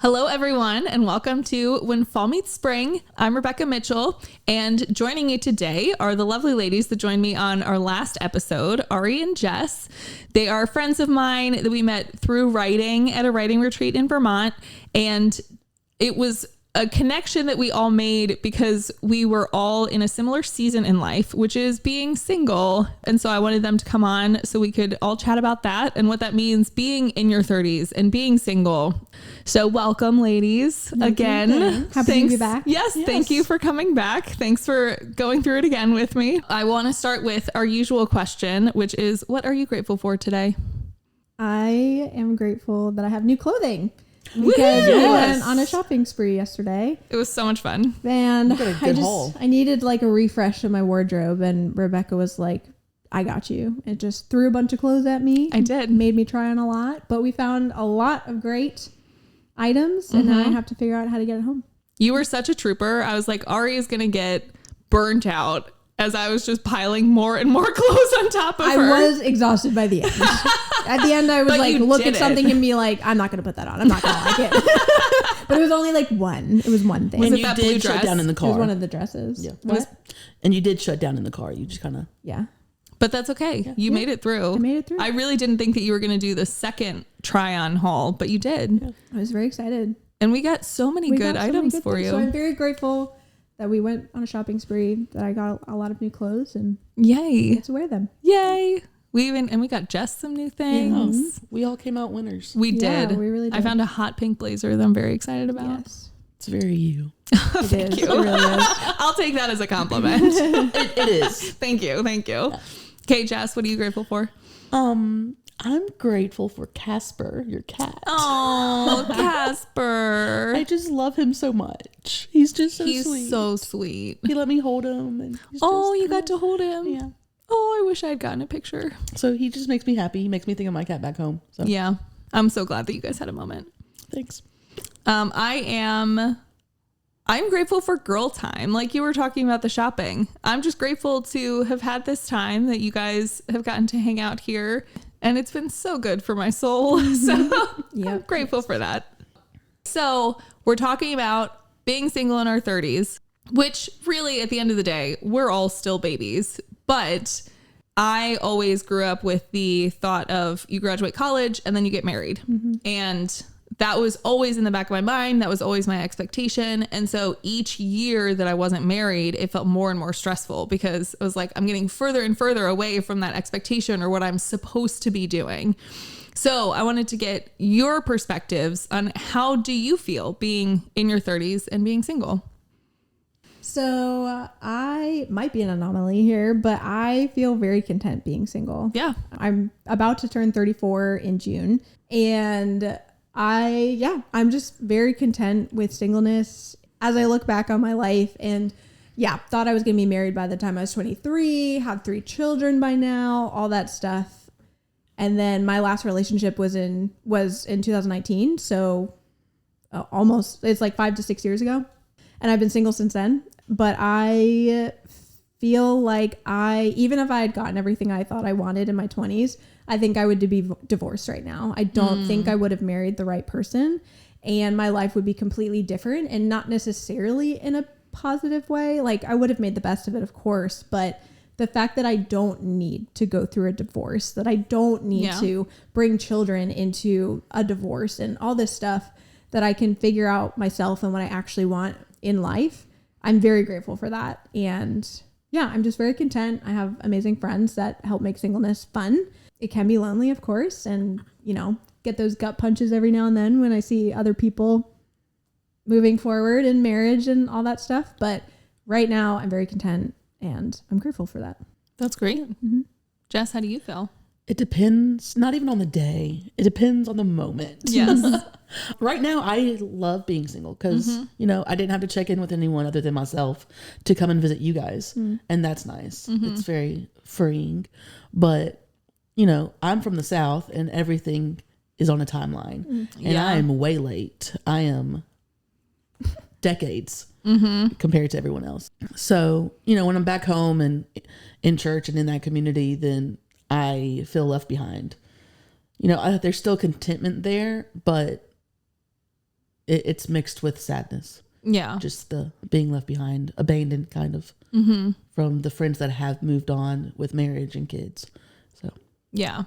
Hello, everyone, and welcome to When Fall Meets Spring. I'm Rebecca Mitchell, and joining me today are the lovely ladies that joined me on our last episode, Ari and Jess. They are friends of mine that we met through writing at a writing retreat in Vermont, and it was a connection that we all made because we were all in a similar season in life, which is being single. And so I wanted them to come on so we could all chat about that and what that means being in your 30s and being single. So welcome, ladies, again. Happy to be back. Yes, thank you for coming back. Thanks for going through it again with me. I want to start with our usual question, which is, what are you grateful for today? I am grateful that I have new clothing. Because we went on a shopping spree yesterday. It was so much fun. And I needed like a refresh in my wardrobe, and Rebecca was like, I got you. It just threw a bunch of clothes at me. I did. Made me try on a lot, but we found a lot of great items, and now I have to figure out how to get it home. You were such a trooper. I was like, Ari is going to get burnt out as I was just piling more and more clothes on top of her. I was exhausted by the end. At the end, I was like, look at something and be like, I'm not going to put that on. I'm not going to like it. But it was only like one. It was one thing. Was it that blue dress? Shut down in the car. It was one of the dresses. Yeah. What? And you did shut down in the car. You just kind of. Yeah. But that's okay. Yeah. You made it through. I made it through. I really didn't think that you were going to do the second try on haul, but you did. Yeah. I was very excited. And we got so many good items for you. So I'm very grateful that we went on a shopping spree, that I got a lot of new clothes, and yay, I get to wear them. Yay. We got Jess some new things. Yes. We all came out winners. We did. Yeah, we really did. I found a hot pink blazer that I'm very excited about. Yes. It's very you. Thank you. It really is. I'll take that as a compliment. It is. Thank you. Yeah. Okay, Jess, what are you grateful for? I'm grateful for Casper, your cat. Oh, Casper. I just love him so much. He's just so sweet. He's so sweet. He let me hold him. And you got to hold him. Yeah. Oh, I wish I had gotten a picture. So he just makes me happy. He makes me think of my cat back home. So. Yeah. I'm so glad that you guys had a moment. Thanks. I'm grateful for girl time. Like you were talking about the shopping. I'm just grateful to have had this time that you guys have gotten to hang out here. And it's been so good for my soul. So I'm grateful for that. So we're talking about being single in our 30s, which really at the end of the day, we're all still babies. But I always grew up with the thought of you graduate college and then you get married. Mm-hmm. And that was always in the back of my mind. That was always my expectation. And so each year that I wasn't married, it felt more and more stressful because it was like, I'm getting further and further away from that expectation or what I'm supposed to be doing. So I wanted to get your perspectives on how do you feel being in your 30s and being single? So I might be an anomaly here, but I feel very content being single. Yeah. I'm about to turn 34 in June, and I'm just very content with singleness as I look back on my life, and thought I was going to be married by the time I was 23, have 3 children by now, all that stuff. And then my last relationship was in 2019. So it's like 5 to 6 years ago. And I've been single since then, but I feel like even if I had gotten everything I thought I wanted in my 20s, I think I would be divorced right now. I don't think I would have married the right person, and my life would be completely different, and not necessarily in a positive way. Like I would have made the best of it, of course, but the fact that I don't need to go through a divorce, that I don't need to bring children into a divorce and all this stuff, that I can figure out myself and what I actually want in life. I'm very grateful for that. And I'm just very content. I have amazing friends that help make singleness fun. It can be lonely, of course, and, get those gut punches every now and then when I see other people moving forward in marriage and all that stuff. But right now I'm very content and I'm grateful for that. That's great. Mm-hmm. Jess, how do you feel? It depends, not even on the day. It depends on the moment. Yes. Right now, I love being single because, I didn't have to check in with anyone other than myself to come and visit you guys. Mm. And that's nice. Mm-hmm. It's very freeing. But, I'm from the South and everything is on a timeline. Mm. And I am way late. I am decades compared to everyone else. So, when I'm back home and in church and in that community, then I feel left behind. There's still contentment there, but it's mixed with sadness. Yeah. Just the being left behind, abandoned kind of from the friends that have moved on with marriage and kids. So, yeah.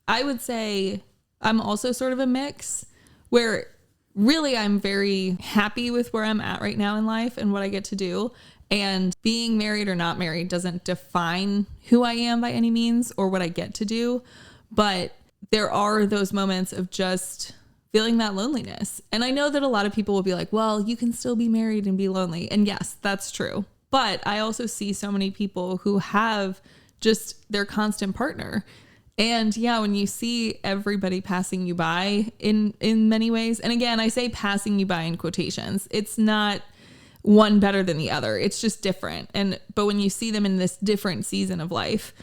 I would say I'm also sort of a mix where really I'm very happy with where I'm at right now in life and what I get to do. And being married or not married doesn't define who I am by any means or what I get to do. But there are those moments of just feeling that loneliness. And I know that a lot of people will be like, well, you can still be married and be lonely. And yes, that's true. But I also see so many people who have just their constant partner. And yeah, when you see everybody passing you by in many ways, and again, I say passing you by in quotations, it's not one better than the other. It's just different. But when you see them in this different season of life,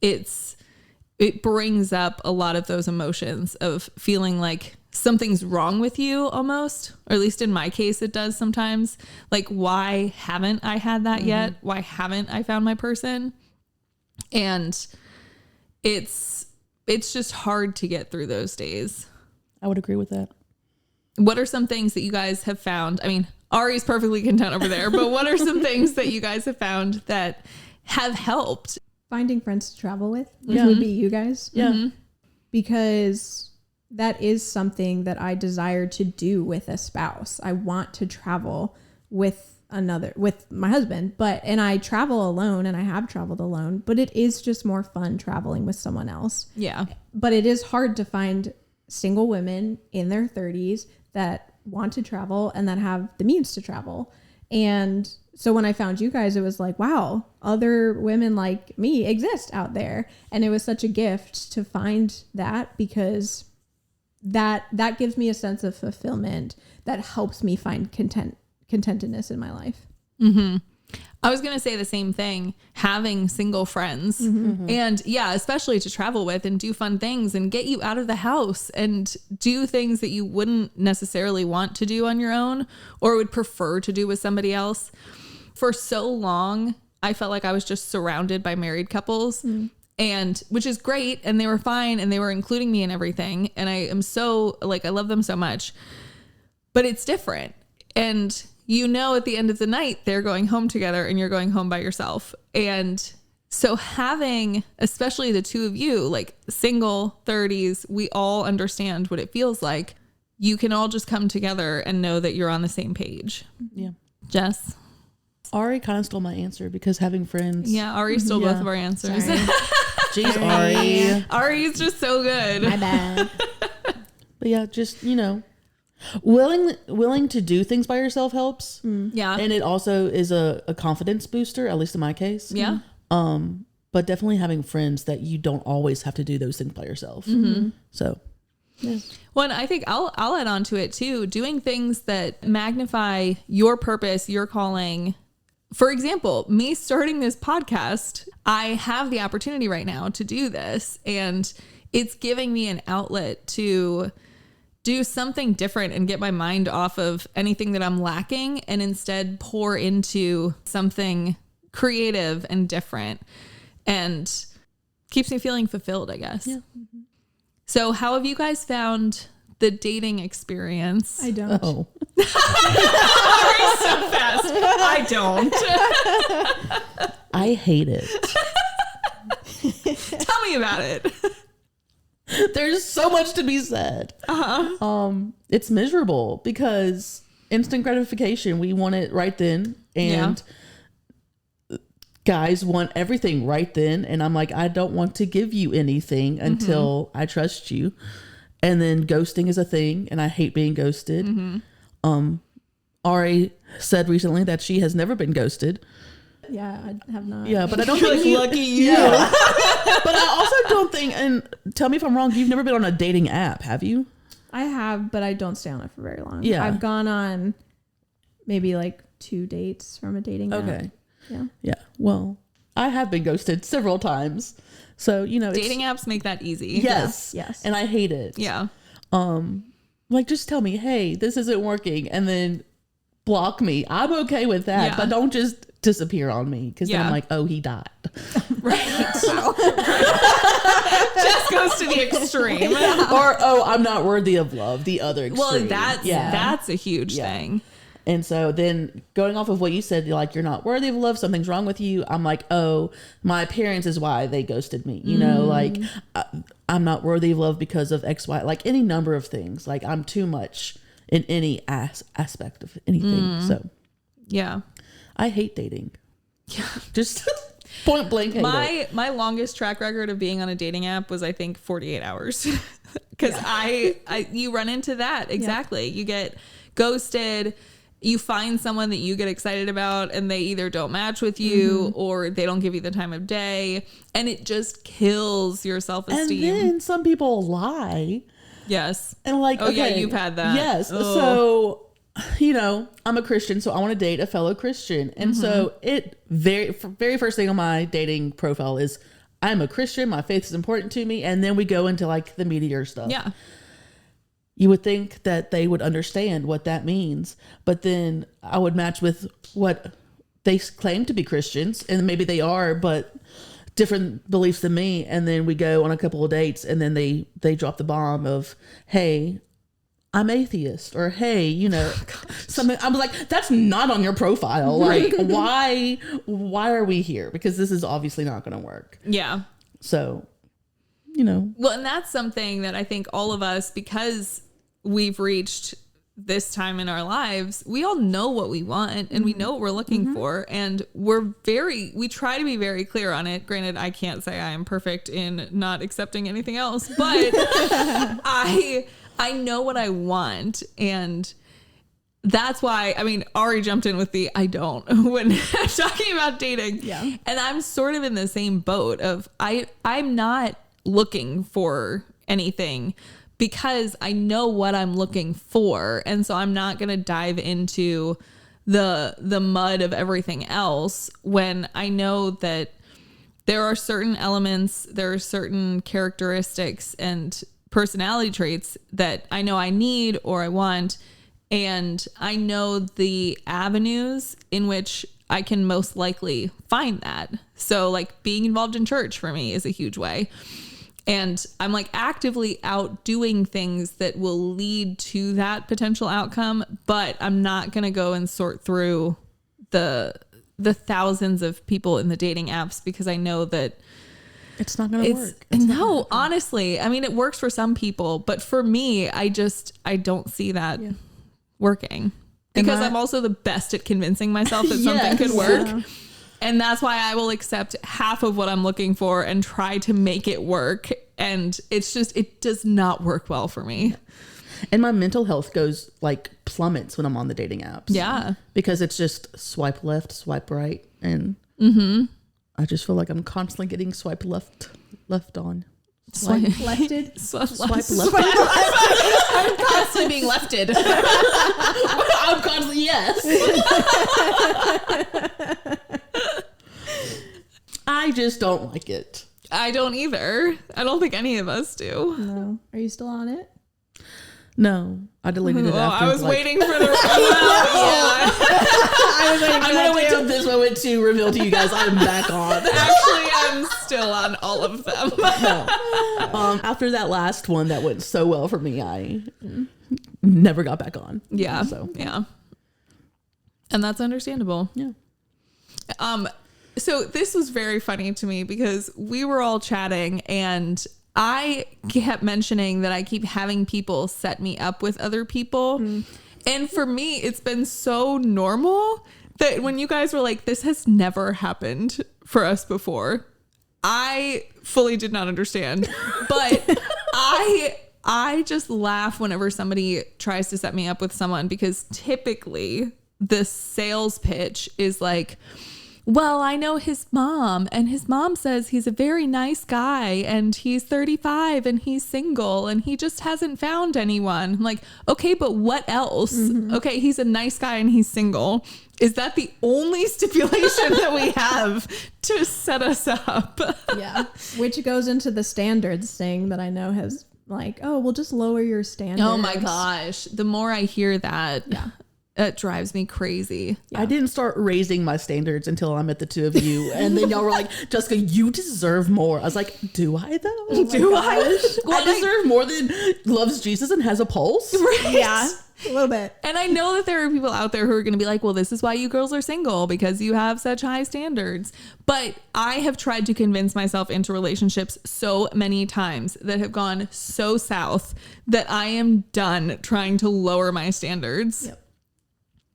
it brings up a lot of those emotions of feeling like something's wrong with you almost, or at least in my case, it does sometimes. Like, why haven't I had that yet? Why haven't I found my person? And it's just hard to get through those days. I would agree with that. What are some things that you guys have found? I mean, Ari's perfectly content over there, but what are some things that you guys have found that have helped? Finding friends to travel with, which would be you guys. Yeah. Because that is something that I desire to do with a spouse. I want to travel with my husband, and I travel alone, and I have traveled alone, but it is just more fun traveling with someone else. Yeah. But it is hard to find single women in their 30s that want to travel and that have the means to travel. And so when I found you guys, it was like, wow, other women like me exist out there. And it was such a gift to find that, because that gives me a sense of fulfillment that helps me find contentedness in my life. Mm-hmm. I was going to say the same thing, having single friends and yeah, especially to travel with and do fun things and get you out of the house and do things that you wouldn't necessarily want to do on your own or would prefer to do with somebody else. For so long, I felt like I was just surrounded by married couples and which is great. And they were fine and they were including me in everything. And I am so I love them so much, but it's different. And at the end of the night, they're going home together and you're going home by yourself. And so having, especially the two of you, like single 30s, we all understand what it feels like. You can all just come together and know that you're on the same page. Yeah. Jess? Ari kind of stole my answer because having friends. Yeah, Ari stole both of our answers. Jeez, Ari. Ari's just so good. My bad. But yeah, just, willing to do things by yourself helps. Yeah. And it also is a confidence booster, at least in my case. Yeah. But definitely having friends that you don't always have to do those things by yourself. So, yeah. Well, and I think I'll add on to it too, doing things that magnify your purpose, your calling. For example, me starting this podcast, I have the opportunity right now to do this, and it's giving me an outlet to do something different and get my mind off of anything that I'm lacking and instead pour into something creative and different and keeps me feeling fulfilled, I guess. Yeah. So how have you guys found the dating experience? I don't. Oh. So fast. I don't. I hate it. Tell me about it. There's so much to be said. It's miserable because instant gratification, we want it right then. And guys want everything right then. And I'm like, I don't want to give you anything until I trust you. And then ghosting is a thing. And I hate being ghosted. Ari said recently that she has never been ghosted. Yeah, I have not. Yeah, but I don't think lucky you. Yeah. But I also don't think, and tell me if I'm wrong, you've never been on a dating app, have you? I have, but I don't stay on it for very long. Yeah. I've gone on maybe 2 dates from a dating app. Okay. Yeah. Yeah. Well, I have been ghosted several times. So, Dating apps make that easy. Yes. Yes. And I hate it. Yeah. Just tell me, hey, this isn't working, and then block me. I'm okay with that, Yeah. but don't just disappear on me because then I'm Yeah. like, oh, he died. Right. Just goes to the extreme. Or, oh, I'm not worthy of love. The other extreme. Well, that's a huge thing. And so then going off of what you said, like, you're not worthy of love, something's wrong with you. I'm like, oh, my appearance is why they ghosted me. You know, like, I'm not worthy of love because of X, Y, like any number of things. Like, I'm too much in any aspect of anything. So, yeah. I hate dating. Yeah. Just point blank. My longest track record of being on a dating app was, I think, 48 hours. Because you run into that. Exactly. You get ghosted. You find someone that you get excited about and they either don't match with you or they don't give you the time of day, and it just kills your self-esteem. And then some people lie. Yes. And like, yeah, you've had that. Yes. Ugh. So, you know, I'm a Christian, so I want to date a fellow Christian. And so very first thing on my dating profile is I'm a Christian. My faith is important to me. And then we go into like the meatier stuff. Yeah. You would think that they would understand what that means, but then I would match with what they claim to be Christians, and maybe they are, but different beliefs than me. And then we go on a couple of dates, and then they drop the bomb of, hey, I'm atheist, or hey, you know, something. I'm like, that's not on your profile. Like, why are we here? Because this is obviously not going to work. Yeah. So, you know. Well, and that's something that I think all of us, because we've reached this time in our lives, we all know what we want and we know what we're looking for. And we try to be very clear on it. Granted, I can't say I am perfect in not accepting anything else, but I know what I want. And that's why, I mean, Ari jumped in with the I don't when I'm talking about dating. Yeah. And I'm sort of in the same boat of I'm not looking for anything because I know what I'm looking for. And so I'm not going to dive into the mud of everything else when I know that there are certain elements, there are certain characteristics and personality traits that I know I need or I want. And I know the avenues in which I can most likely find that. So like being involved in church for me is a huge way. And I'm like actively out doing things that will lead to that potential outcome, but I'm not going to go and sort through the thousands of people in the dating apps because I know that it's not going to work. No, honestly, I mean, it works for some people, but for me, I don't see that working because I'm also the best at convincing myself that something could work. Yeah. And that's why I will accept half of what I'm looking for and try to make it work. And it's just, it does not work well for me. And my mental health goes like plummets when I'm on the dating apps. Yeah. Because it's just swipe left, swipe right. And I just feel like I'm constantly getting swipe left on. Swipe lefted? Swipe left. I'm constantly being lefted. I'm constantly, yes. I just don't like it. I don't either. I don't think any of us do. No. Are you still on it? No. I deleted it after. I was waiting for the I'm going to wait till this moment to reveal to you guys I'm back on. Actually, I'm still on all of them. No. After that last one that went so well for me, I never got back on. Yeah. Yeah. And that's understandable. Yeah. So this was very funny to me because we were all chatting and I kept mentioning that I keep having people set me up with other people. And for me, it's been so normal that when you guys were like, this has never happened for us before, I fully did not understand. But I just laugh whenever somebody tries to set me up with someone because typically the sales pitch is like, well, I know his mom and his mom says he's a very nice guy and he's 35 and he's single and he just hasn't found anyone. I'm like, okay, but what else? Okay, he's a nice guy and he's single. Is that the only stipulation that we have to set us up? Yeah. Which goes into the standards thing that I know has like, oh, we'll just lower your standards. Oh my gosh. The more I hear that, It drives me crazy. I didn't start raising my standards until I met the two of you. And then y'all were like, Jessica, you deserve more. I was like, do I though? Do I? I deserve more than loves Jesus and has a pulse. Right? Yeah, a little bit. And I know that there are people out there who are going to be like, well, this is why you girls are single, because you have such high standards. But I have tried to convince myself into relationships so many times that have gone so south that I am done trying to lower my standards. Yep.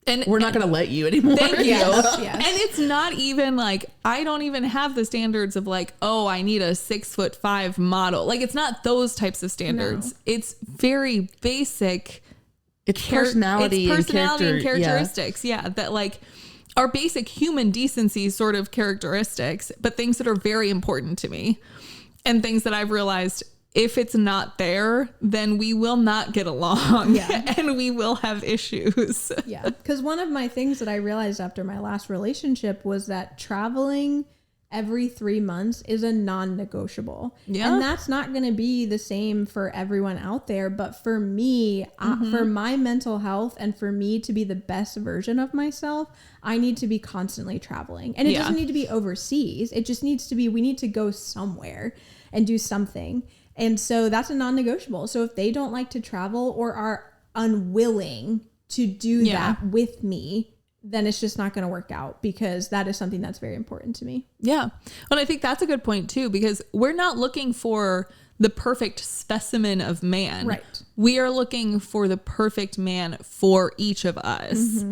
And We're not going to let you anymore. Thank you. Yes. And it's not even like, I don't even have the standards of like, oh, I need a 6'5" model. Like, it's not those types of standards. No. It's very basic. It's personality, and character, characteristics. Yeah. That like are basic human decency sort of characteristics, but things that are very important to me and things that I've realized if it's not there, then we will not get along and we will have issues. Yeah. Because one of my things that I realized after my last relationship was that traveling every 3 months is a non-negotiable. Yeah. And that's not going to be the same for everyone out there. But for me, for my mental health and for me to be the best version of myself, I need to be constantly traveling. And it doesn't need to be overseas. It just needs to be, we need to go somewhere and do something. And so that's a non-negotiable. So if they don't like to travel or are unwilling to do that with me, then it's just not going to work out, because that is something that's very important to me. Yeah. And I think that's a good point too, because we're not looking for the perfect specimen of man. Right. We are looking for the perfect man for each of us.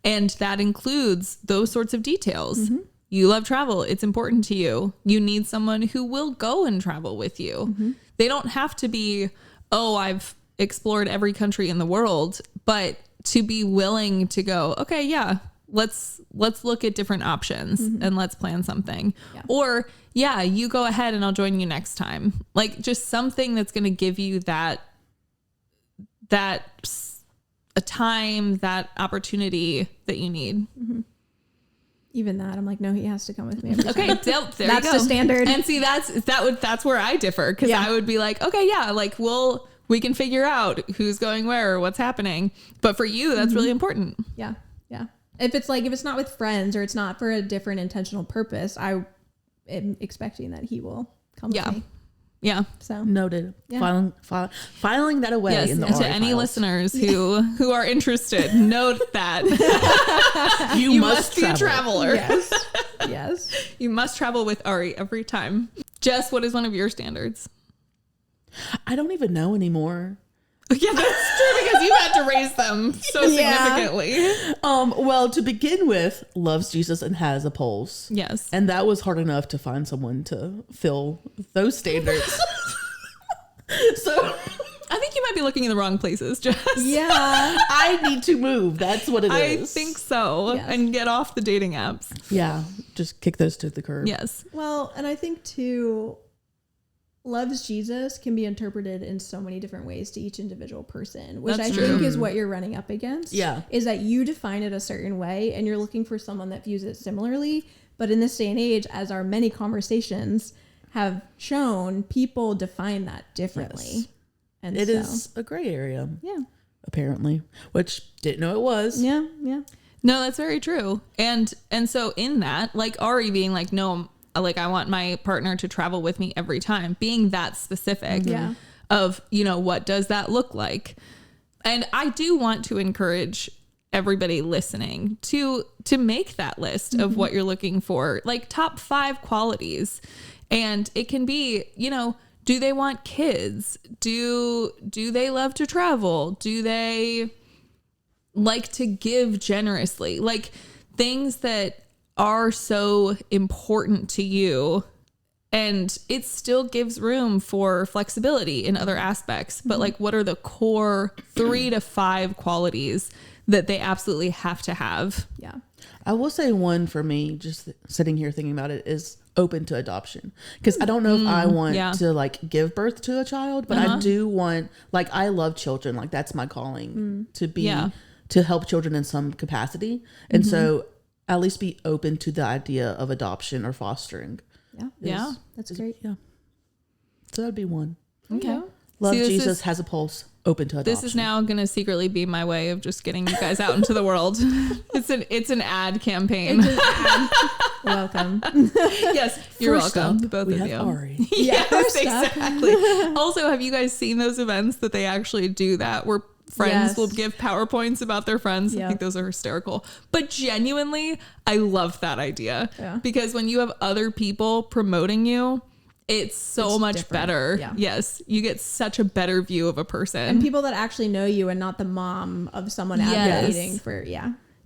And that includes those sorts of details. You love travel. It's important to you. You need someone who will go and travel with you. They don't have to be, oh, I've explored every country in the world, but to be willing to go, okay, yeah, let's look at different options and let's plan something. Yeah. Or yeah, you go ahead and I'll join you next time. Like just something that's going to give you that a time, that opportunity that you need. Even that, I'm like, no, he has to come with me. Every Okay, time. there That's you go. the standard. And see, that's where I differ, because I would be like, okay, yeah, like we can figure out who's going where or what's happening. But for you, that's really important. Yeah. Yeah. If it's not with friends or it's not for a different intentional purpose, I am expecting that he will come with me. Yeah. So Noted. Yeah. Filing that away. Yes, in the and to Ari any files. listeners who are interested, note that You must be a traveler. yes. Yes. You must travel with Ari every time. Jess, what is one of your standards? I don't even know anymore. Yeah, that's true, because you had to raise them so significantly. Well, to begin with, loves Jesus and has a pulse. Yes. And that was hard enough to find someone to fill those standards. So I think you might be looking in the wrong places, Jess. Yeah. I need to move. That's what it is. I think so. Yes. And get off the dating apps. Yeah. Just kick those to the curb. Yes. Well, and I think too, loves Jesus can be interpreted in so many different ways to each individual person, which That's I true. think is what you're running up against. Yeah. Is that you define it a certain way and you're looking for someone that views it similarly. But in this day and age, as our many conversations have shown, people define that differently. Yes. And It so, is a gray area. Yeah. Apparently. Which didn't know it was. Yeah. Yeah. No, that's very true. And so in that, like Ari being like, no, like I want my partner to travel with me every time, being that specific Yeah. of, what does that look like? And I do want to encourage everybody listening to make that list of what you're looking for, like top 5 qualities. And it can be, do they want kids? Do they love to travel? Do they like to give generously? Like things that are so important to you, and it still gives room for flexibility in other aspects. But like, what are the core 3 to 5 qualities that they absolutely have to have? Yeah. I will say one for me, just sitting here thinking about it, is open to adoption. Because I don't know if I want to like give birth to a child, but I do want, like, I love children. Like that's my calling to be, to help children in some capacity. And so at least be open to the idea of adoption or fostering. That's great. Yeah. So that'd be one. Okay. Love See, this Jesus, is- has a pulse, open to adoption. This is now going to secretly be my way of just getting you guys out into the world. It's an ad campaign. It's an ad. Welcome. Yes, you're First welcome, up, both we of have you. Ari. Yes, first up. exactly. Also, have you guys seen those events that they actually do that where friends Yes. will give PowerPoints about their friends? I Yep. think those are hysterical. But genuinely, I love that idea. Yeah. Because when you have other people promoting you, it's It's much different. better. Yeah. Yes. You get such a better view of a person. And people that actually know you and not the mom of someone Yes. advocating for,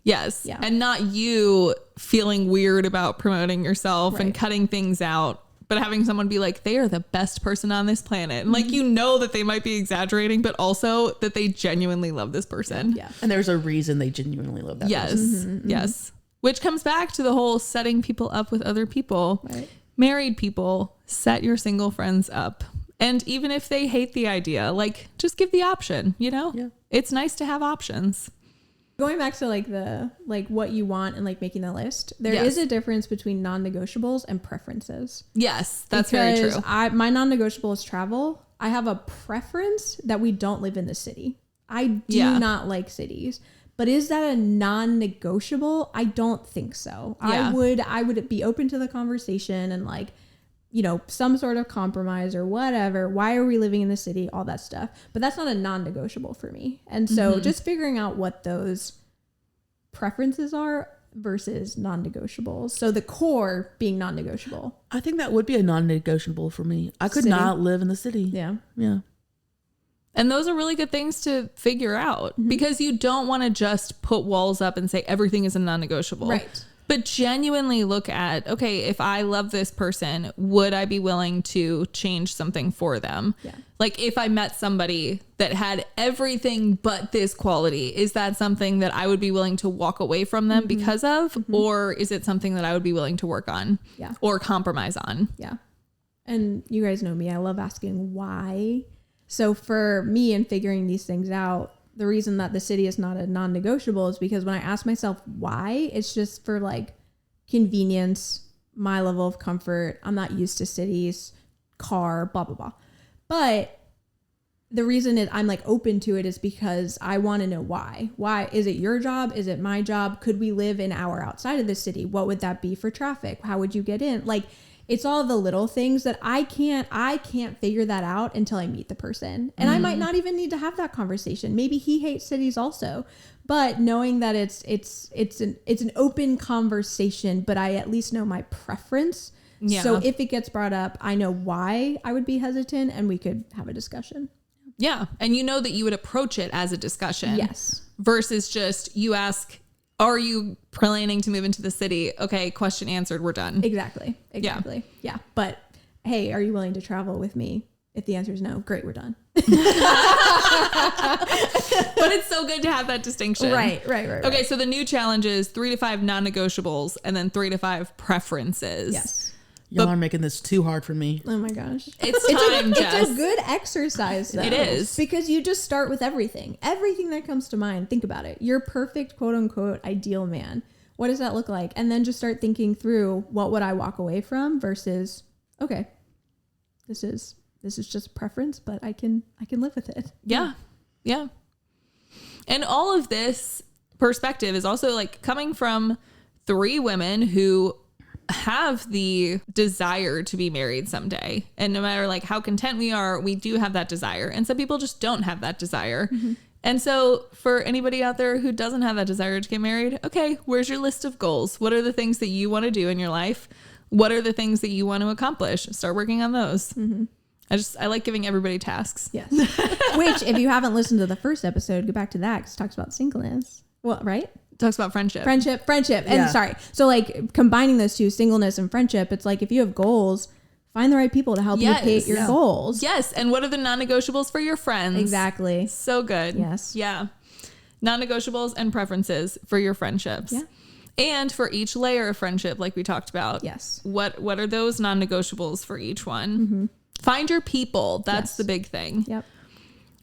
Yes. Yeah. And not you feeling weird about promoting yourself and Right. cutting things out, but having someone be like, they are the best person on this planet. And like, you know that they might be exaggerating, but also that they genuinely love this person. Yeah. And there's a reason they genuinely love that Yes. person. Yes. Which comes back to the whole setting people up with other people. Right. Married people, set your single friends up. And even if they hate the idea, like, just give the option, you know? Yeah. It's nice to have options. Going back to like what you want and like making the list, there Yes. is a difference between non-negotiables and preferences. Yes, that's very Because true. my non-negotiable is travel. I have a preference that we don't live in the city. I do Yeah. not like cities. But is that a non-negotiable? I don't think so. Yeah. I would be open to the conversation and like, you know, some sort of compromise or whatever. Why are we living in the city? All that stuff. But that's not a non-negotiable for me. And so just figuring out what those preferences are versus non-negotiables. So the core being non-negotiable. I think that would be a non-negotiable for me. I could City. not live in the city. Yeah. Yeah. And those are really good things to figure out because you don't want to just put walls up and say everything is a non-negotiable. Right. But genuinely look at, okay, if I love this person, would I be willing to change something for them? Yeah. Like if I met somebody that had everything but this quality, is that something that I would be willing to walk away from them because of? Or is it something that I would be willing to work on Yeah. or compromise on? Yeah. And you guys know me. I love asking why. So for me and figuring these things out, the reason that the city is not a non-negotiable is because when I ask myself why, it's just for like convenience, my level of comfort. I'm not used to cities, car, blah, blah, blah. But the reason I'm like open to it is because I want to know why. Why is it your job? Is it my job? Could we live an hour outside of the city? What would that be for traffic? How would you get in? Like, it's all the little things that I can't figure that out until I meet the person. And I might not even need to have that conversation. Maybe he hates cities also. But knowing that it's an open conversation, but I at least know my preference. Yeah. So if it gets brought up, I know why I would be hesitant and we could have a discussion. Yeah. And you know that you would approach it as a discussion. Yes. Versus just you ask, are you planning to move into the city? Okay, question answered, we're done. Exactly. Yeah. But hey, are you willing to travel with me? If the answer is no, great, we're done. But it's so good to have that distinction. Right. Okay, so the new challenge is 3 to 5 non-negotiables and then 3 to 5 preferences. Yes. Y'all are making this too hard for me. Oh my gosh. It's time, Jess. It's a good exercise though. It is. Because you just start with everything. Everything that comes to mind. Think about it. Your perfect quote unquote ideal man. What does that look like? And then just start thinking through what would I walk away from versus, okay, this is just a preference, but I can live with it. Yeah. And all of this perspective is also like coming from 3 women who have the desire to be married someday. And no matter like how content we are, we do have that desire. And some people just don't have that desire. And so for anybody out there who doesn't have that desire to get married, okay, where's your list of goals? What are the things that you want to do in your life? What are the things that you want to accomplish? Start working on those. I like giving everybody tasks. Yes. Which, if you haven't listened to the first episode, go back to that because it talks about singleness. Well, right? Talks about friendship. Friendship. And Yeah. sorry. So like combining those two, singleness and friendship, it's like if you have goals, find the right people to help you hit your goals. Yes. And what are the non-negotiables for your friends? Exactly. So good. Yes. Yeah. Non-negotiables and preferences for your friendships. Yeah. And for each layer of friendship, like we talked about. Yes. What are those non-negotiables for each one? Find your people. That's Yes. the big thing. Yep.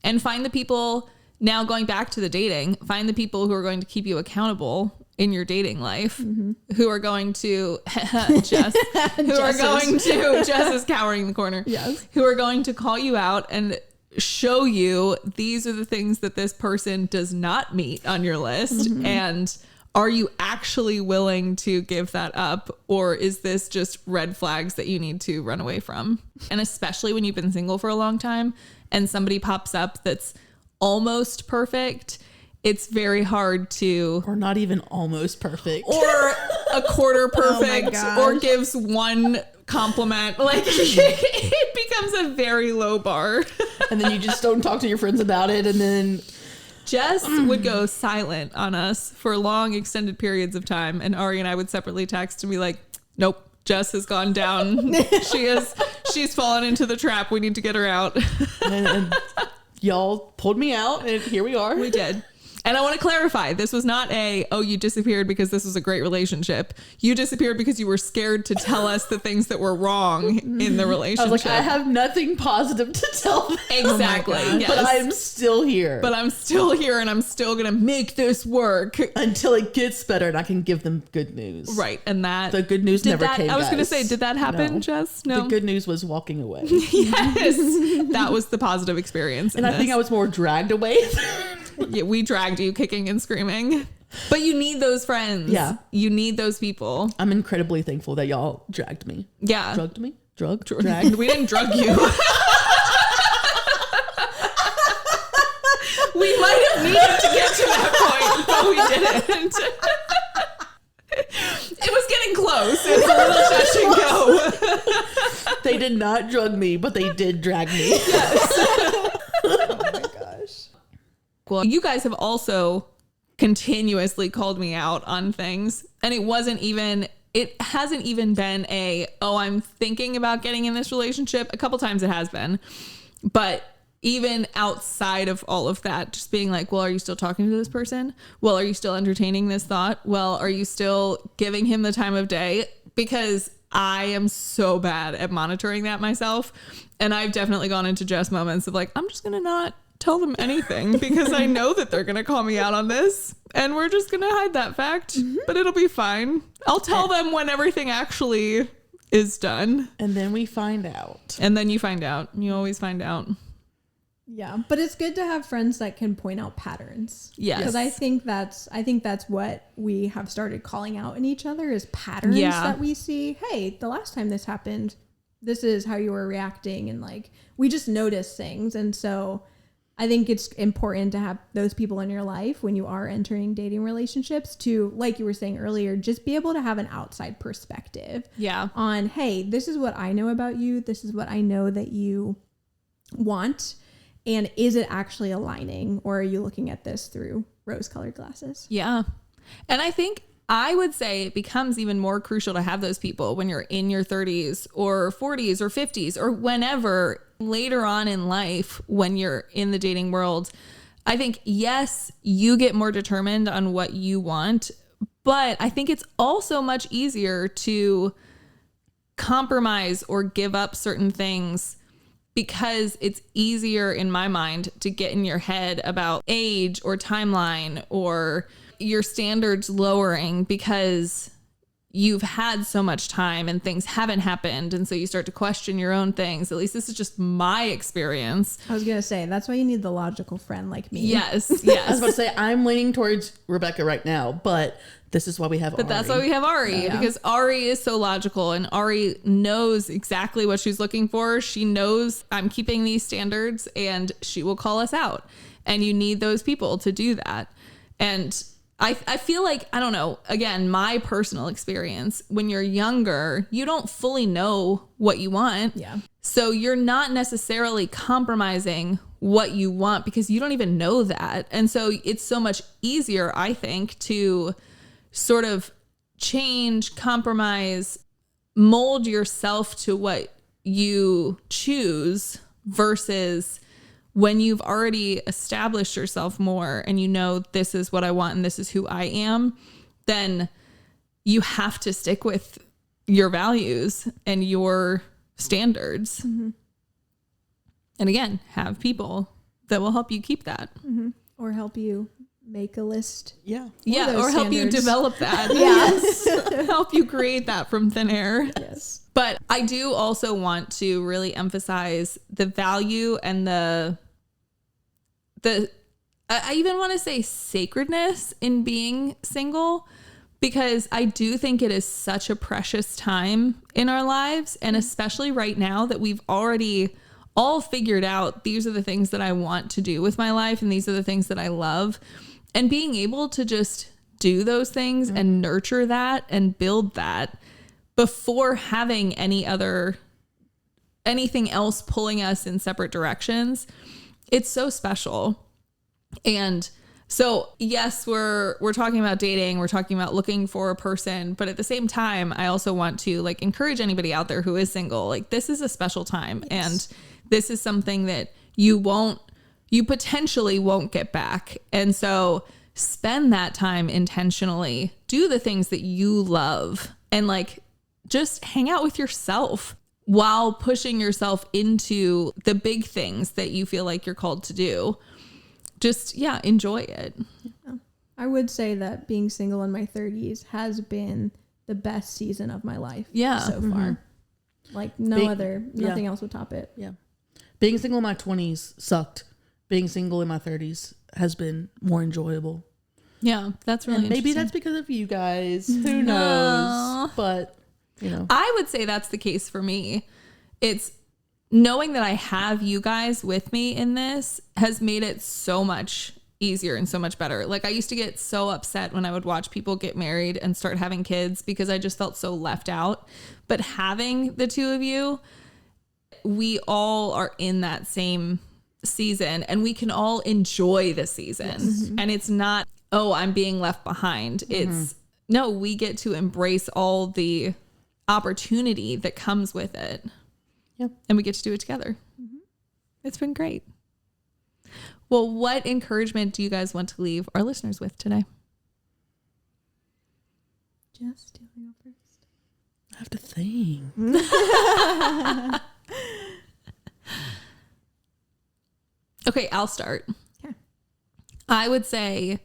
And find the people, now going back to the dating, find the people who are going to keep you accountable in your dating life, who are going to, Jess, Jess is cowering in the corner. Yes. Who are going to call you out and show you these are the things that this person does not meet on your list. And are you actually willing to give that up? Or is this just red flags that you need to run away from? And especially when you've been single for a long time and somebody pops up that's almost perfect, it's very hard to... Or not even almost perfect. Or a quarter perfect, or gives one compliment. Like, it becomes a very low bar. And then you just don't talk to your friends about it. And then Jess would go silent on us for long extended periods of time. And Ari and I would separately text and be like, nope, Jess has gone down. She's fallen into the trap. We need to get her out. and y'all pulled me out, and here we are. We did. And I want to clarify, this was not you disappeared because this was a great relationship. You disappeared because you were scared to tell us the things that were wrong in the relationship. I was like, I have nothing positive to tell them. Exactly. Yes. But I'm still here. And I'm still going to make this work. Until it gets better and I can give them good news. Right. And the good news never came, I was going to say, did that happen, No. Jess? No. The good news was walking away. Yes. That was the positive experience. And I think I was more dragged away. Yeah, we dragged you kicking and screaming. But you need those friends. Yeah. You need those people. I'm incredibly thankful that y'all dragged me. Yeah. Drugged me? Dragged? We didn't drug you. We might have needed to get to that point, but we didn't. It was getting close. It was a little touch and go. They did not drug me, but they did drag me. Yes. Oh my gosh. Well, you guys have also continuously called me out on things, and it hasn't even been I'm thinking about getting in this relationship. A couple times it has been, but even outside of all of that, just being like, well, are you still talking to this person? Well, are you still entertaining this thought? Well, are you still giving him the time of day? Because I am so bad at monitoring that myself. And I've definitely gone into Jess moments of like, I'm just going to not tell them anything because I know that they're going to call me out on this and we're just going to hide that fact, but it'll be fine. I'll tell them when everything actually is done. And then we find out. And then you find out. You always find out. Yeah, but it's good to have friends that can point out patterns. Yes. Because I think that's what we have started calling out in each other is patterns that we see. Hey, the last time this happened, this is how you were reacting. And like, we just notice things. And so I think it's important to have those people in your life when you are entering dating relationships to, like you were saying earlier, just be able to have an outside perspective on, hey, this is what I know about you. This is what I know that you want. And is it actually aligning, or are you looking at this through rose-colored glasses? Yeah. And I think I would say it becomes even more crucial to have those people when you're in your 30s or 40s or 50s or whenever later on in life when you're in the dating world. I think, yes, you get more determined on what you want, but I think it's also much easier to compromise or give up certain things because it's easier in my mind to get in your head about age or timeline or your standards lowering because you've had so much time and things haven't happened. And so you start to question your own things. At least this is just my experience. I was going to say, that's why you need the logical friend like me. Yes. I was about to say, I'm leaning towards Rebecca right now, but this is why we have Ari. But that's why we have Ari, because Ari is so logical and Ari knows exactly what she's looking for. She knows I'm keeping these standards and she will call us out. And you need those people to do that. And I feel like, I don't know, again, my personal experience, when you're younger, you don't fully know what you want. Yeah. So you're not necessarily compromising what you want because you don't even know that. And so it's so much easier, I think, to sort of change, compromise, mold yourself to what you choose versus when you've already established yourself more and you know this is what I want and this is who I am, then you have to stick with your values and your standards. Mm-hmm. And again, have people that will help you keep that. Mm-hmm. Or help you make a list. Yeah. Yeah, those or help you standards. develop that. Yes. Help you create that from thin air. Yes. But I do also want to really emphasize the value and the I even want to say sacredness in being single, because I do think it is such a precious time in our lives. And especially right now that we've already all figured out, these are the things that I want to do with my life, and these are the things that I love. And being able to just do those things and nurture that and build that before having anything else pulling us in separate directions, it's so special. And so, yes, we're talking about dating, we're talking about looking for a person, but at the same time, I also want to like encourage anybody out there who is single. Like, this is a special time, and this is something that you potentially won't get back. And so spend that time intentionally, do the things that you love, and like just hang out with yourself while pushing yourself into the big things that you feel like you're called to do. Just, enjoy it. Yeah. I would say that being single in my 30s has been the best season of my life so far. Like nothing else would top it. Yeah. Being single in my 20s sucked. Being single in my 30s has been more enjoyable. Yeah, that's really and maybe interesting. that's because of you guys. Who knows? But, I would say that's the case for me. It's knowing that I have you guys with me in this has made it so much easier and so much better. Like, I used to get so upset when I would watch people get married and start having kids because I just felt so left out. But having the two of you, we all are in that same season and we can all enjoy the season. Yes. And it's not, oh, I'm being left behind. It's no, we get to embrace all the opportunity that comes with it. Yep. And we get to do it together. It's been great. Well, what encouragement do you guys want to leave our listeners with today? Jess, do you want to go first? I have to think. Okay, I'll start. Okay. I would say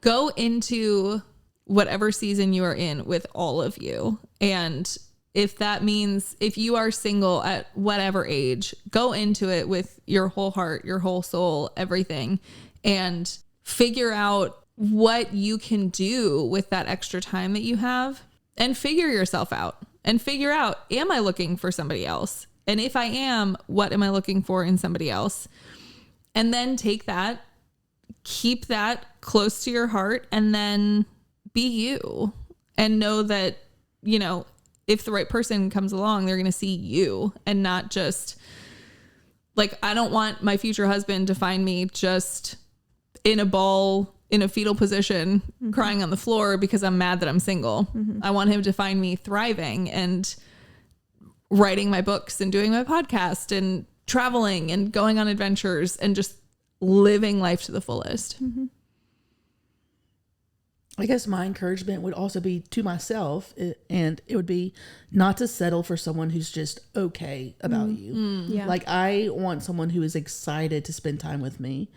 go into whatever season you are in with all of you. And if that means if you are single at whatever age, go into it with your whole heart, your whole soul, everything, and figure out what you can do with that extra time that you have, and figure yourself out and figure out, am I looking for somebody else? And if I am, what am I looking for in somebody else? And then take that, keep that close to your heart, and then be you and know that, if the right person comes along, they're going to see you and not just like, I don't want my future husband to find me just in a ball, in a fetal position, crying on the floor because I'm mad that I'm single. I want him to find me thriving and writing my books and doing my podcast and traveling and going on adventures and just living life to the fullest. I guess my encouragement would also be to myself, and it would be not to settle for someone who's just okay about you. Yeah. Like, I want someone who is excited to spend time with me.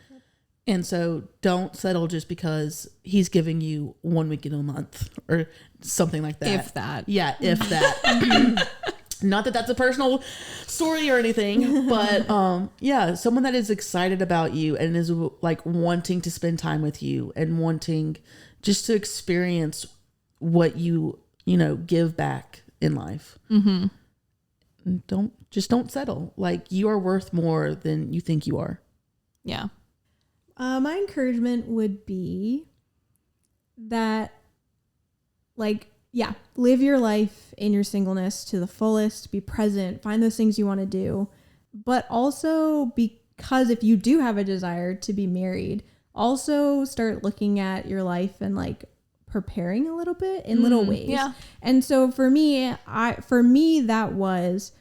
And so don't settle just because he's giving you 1 week in a month or something like that. If that. Yeah, if that. Not that that's a personal story or anything, but someone that is excited about you and is like wanting to spend time with you and wanting just to experience what you give back in life. Don't settle. Like, you are worth more than you think you are. Yeah. My encouragement would be that, live your life in your singleness to the fullest, be present, find those things you want to do, but also because if you do have a desire to be married, also start looking at your life and like preparing a little bit in little ways. Yeah. And so for me, I realized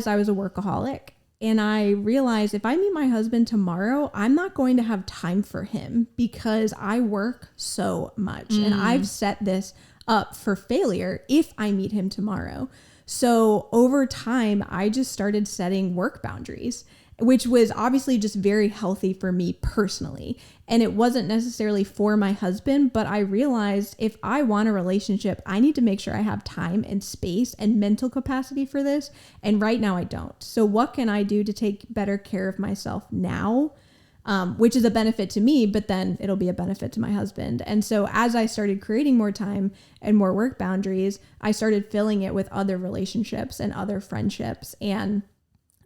I was a workaholic. And I realized if I meet my husband tomorrow, I'm not going to have time for him because I work so much. And I've set this up for failure if I meet him tomorrow. So over time, I just started setting work boundaries, which was obviously just very healthy for me personally. And it wasn't necessarily for my husband, but I realized if I want a relationship, I need to make sure I have time and space and mental capacity for this. And right now I don't. So what can I do to take better care of myself now? Which is a benefit to me, but then it'll be a benefit to my husband. And so as I started creating more time and more work boundaries, I started filling it with other relationships and other friendships. And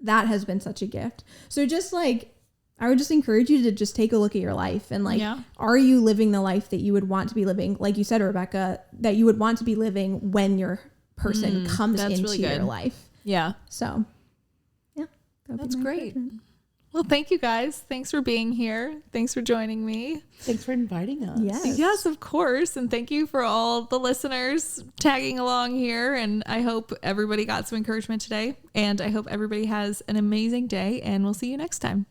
that has been such a gift. So just like, I would just encourage you to just take a look at your life and like, are you living the life that you would want to be living? Like you said, Rebecca, that you would want to be living when your person comes into really your life. Yeah. So yeah, that's great. Well, thank you guys. Thanks for being here. Thanks for joining me. Thanks for inviting us. Yes, of course. And thank you for all the listeners tagging along here. And I hope everybody got some encouragement today. And I hope everybody has an amazing day. And we'll see you next time.